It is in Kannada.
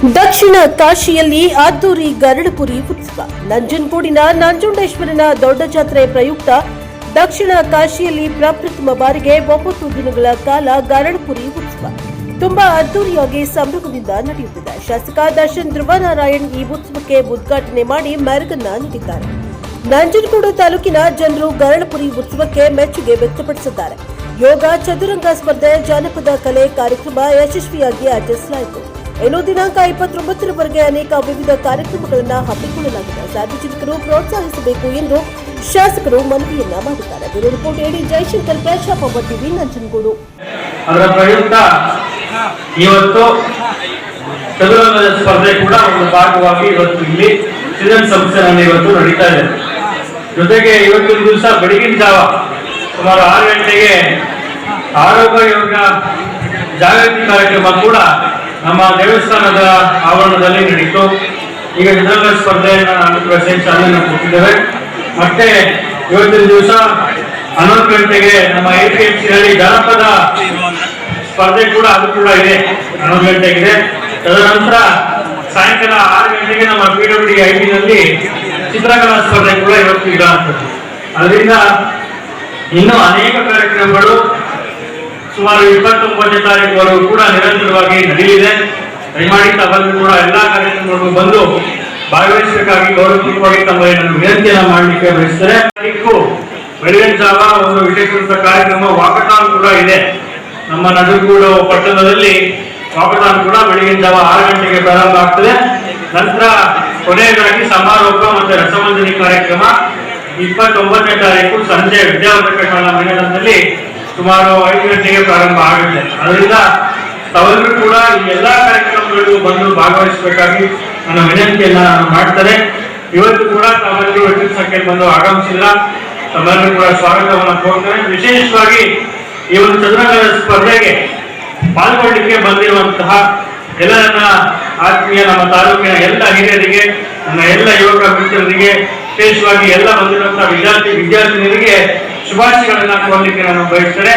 ದಕ್ಷಿಣ ಕಾಶಿಯಲ್ಲಿ ಅದ್ದೂರಿ ಗರಡಪುರಿ ಉತ್ಸವ. ನಂಜನಗೂಡಿನ ನಂಜುಂಡೇಶ್ವರನ ದೊಡ್ಡ ಜಾತ್ರೆ ಪ್ರಯುಕ್ತ ದಕ್ಷಿಣ ಕಾಶಿಯಲ್ಲಿ ಪ್ರಪ್ರಥಮ ಬಾರಿಗೆ 9 ದಿನಗಳ ಕಾಲ ಗರಡಪುರಿ ಉತ್ಸವ ತುಂಬಾ ಅದ್ದೂರಿಯಾಗಿ ಸಂಭ್ರಮದಿಂದ ನಡೆಯುತ್ತಿದೆ. ಶಾಸಕ ದರ್ಶನ್ ಧ್ರುವನಾರಾಯಣ್ ಈ ಉತ್ಸವಕ್ಕೆ ಉದ್ಘಾಟನೆ ಮಾಡಿ ಮೆರಗನ್ನ ನೀಡಿದ್ದಾರೆ. ನಂಜನಗೂಡು ತಾಲೂಕಿನ ಜನರು ಗರಡಪುರಿ ಉತ್ಸವಕ್ಕೆ ಮೆಚ್ಚುಗೆ ವ್ಯಕ್ತಪಡಿಸಿದ್ದಾರೆ. ಯೋಗ, ಚದುರಂಗ ಸ್ಪರ್ಧೆ, ಜಾನಪದ ಕಲೆ ಕಾರ್ಯಕ್ರಮ ಯಶಸ್ವಿಯಾಗಿ ಆಚರಿಸಲಾಯಿತು. ಇನ್ನು ದಿನಾಂಕ 29ರವರೆಗೆ ಅನೇಕ ವಿವಿಧ ಕಾರ್ಯಕ್ರಮಗಳನ್ನು ಹಮ್ಮಿಕೊಳ್ಳಲಾಗಿದೆ. ಸಾರ್ವಜನಿಕರು ಪ್ರೋತ್ಸಾಹಿಸಬೇಕು ಎಂದು ಶಾಸಕರು ಮನವಿಯನ್ನ ಮಾಡಿದ್ದಾರೆ. ಬ್ಯೂರೋ ರಿಪೋರ್ಟ್ ಎಡಿ ಜಯಶಂಕರ್, ಪ್ರಜಾಪವರ್ ಟಿವಿ, ನಂಜನಗೂಡು. ಅದರ ಪ್ರಯುಕ್ತ ಇವತ್ತು ಚದುರಂಗದ ಸ್ಪರ್ಧೆ ಕೂಡ ಒಂದು ಭಾಗವಾಗಿ ಇವತ್ತು ಇಲ್ಲಿ ಸಿಜನ್ ಸಂಸ್ಥೆನಲ್ಲಿ ಇವತ್ತು ನಡೀತಾ ಇದೆ. ಜೊತೆಗೆ ಇವತ್ತಿನ ದಿವಸ ಬೆಳಗಿನ ಜಾವ ಸುಮಾರು 6 ಗಂಟೆಗೆ ಆರೋಗ್ಯ ಯೋಗ ಜಾಗೃತಿ ಕಾರ್ಯಕ್ರಮ ಕೂಡ ನಮ್ಮ ದೇವಸ್ಥಾನದ ಆವರಣದಲ್ಲಿ ನಡೀತು. ಈಗ ಚದುರಂಗ ಸ್ಪರ್ಧೆಯನ್ನು ಚಾಲನೆ ಕೊಟ್ಟಿದ್ದೇವೆ. ಮತ್ತೆ ಇವತ್ತಿನ ದಿವಸ 11 ಗಂಟೆಗೆ ನಮ್ಮ APMCನಲ್ಲಿ ಜಾನಪದ ಸ್ಪರ್ಧೆ ಕೂಡ ಅದು ಕೂಡ ಇದೆ, 11 ಗಂಟೆಗಿದೆ. ತದನಂತರ ಸಾಯಂಕಾಲ 6 ಗಂಟೆಗೆ ನಮ್ಮ PWD ITನಲ್ಲಿ ಚಿತ್ರಕಲಾ ಸ್ಪರ್ಧೆ ಕೂಡ ಇವತ್ತು ಇಲ್ಲ ಆಗ್ತದೆ. ಅದರಿಂದ ಇನ್ನೂ ಅನೇಕ ಕಾರ್ಯಕ್ರಮಗಳು ಸುಮಾರು 29ನೇ ತಾರೀಕುವರೆಗೂ ಕೂಡ ನಿರಂತರವಾಗಿ ನಡೆಯಲಿದೆ. ದಯಮಾಡಿ ತಾವೆಲ್ಲರೂ ಕೂಡ ಎಲ್ಲಾ ಕಾರ್ಯಕ್ರಮಗಳಿಗೂ ಬಂದು ಭಾಗವಹಿಸಬೇಕಾಗಿ ಗೌರವಪೂರ್ವಕವಾಗಿ ತಮ್ಮಲ್ಲಿ ನಾನು ವಿನಂತಿಯನ್ನ ಮಾಡಲಿಕ್ಕೆ ಬಯಸ್ತಾರೆ. ಬೆಳಗಿನ ಜಾವ ಒಂದು ವಿಶೇಷ ಕಾರ್ಯಕ್ರಮ ವಾಕಥಾನ್ ಕೂಡ ಇದೆ. ನಮ್ಮ ನಂಜನಗೂಡು ಪಟ್ಟಣದಲ್ಲಿ ವಾಕಥಾನ್ ಕೂಡ ಬೆಳಗಿನ ಜಾವ 6 ಗಂಟೆಗೆ ಪ್ರಾರಂಭ ಆಗ್ತದೆ. ನಂತರ ಕೊನೆಯದಾಗಿ ಸಮಾರೋಪ ಮತ್ತು ರಸಮಂಜರಿ ಕಾರ್ಯಕ್ರಮ 29ನೇ ತಾರೀಕು ಸಂಜೆ ವಿದ್ಯಾವರ್ಧಕ ಶಾಲಾ ಮೈದಾನದಲ್ಲಿ ಸುಮಾರು 5 ಗಂಟೆಗೆ ಪ್ರಾರಂಭ ಆಗುತ್ತೆ. ಅದರಿಂದ ತಾವೆಲ್ಲರೂ ಕೂಡ ಈ ಎಲ್ಲಾ ಕಾರ್ಯಕ್ರಮಗಳಿಗೂ ಬಂದು ಭಾಗವಹಿಸಬೇಕಾಗಿ ನನ್ನ ವಿನಂತಿಯನ್ನ ಮಾಡ್ತಾರೆ. ಇವತ್ತು ಕೂಡ ತಾವೆಲ್ಲರೂ ಹೆಚ್ಚಿನ ಸಂಖ್ಯೆಯಲ್ಲಿ ಬಂದು ಆಗಮಿಸಿಲ್ಲ. ತಮ್ಮೆಲ್ಲರೂ ಕೂಡ ಸ್ವಾಗತವನ್ನು ಕೋರ್ತೇನೆ. ವಿಶೇಷವಾಗಿ ಈ ಒಂದು ಚದುರಂಗದ ಸ್ಪರ್ಧೆಗೆ ಪಾಲ್ಗೊಳ್ಳಿಕ್ಕೆ ಬಂದಿರುವಂತಹ ಎಲ್ಲ ನನ್ನ ಆತ್ಮೀಯ ನಮ್ಮ ತಾಲೂಕಿನ ಎಲ್ಲ ಹಿರಿಯರಿಗೆ, ನನ್ನ ಎಲ್ಲ ಯುವಕ ಮಿತ್ರರಿಗೆ, ವಿಶೇಷವಾಗಿ ಎಲ್ಲ ಬಂದಿರುವಂತಹ ವಿದ್ಯಾರ್ಥಿನಿಯರಿಗೆ ಶುಭಾಶಯಗಳನ್ನ ಕೋರಲಿಕ್ಕೆ ನಾನು ಬಯಸ್ತೇನೆ.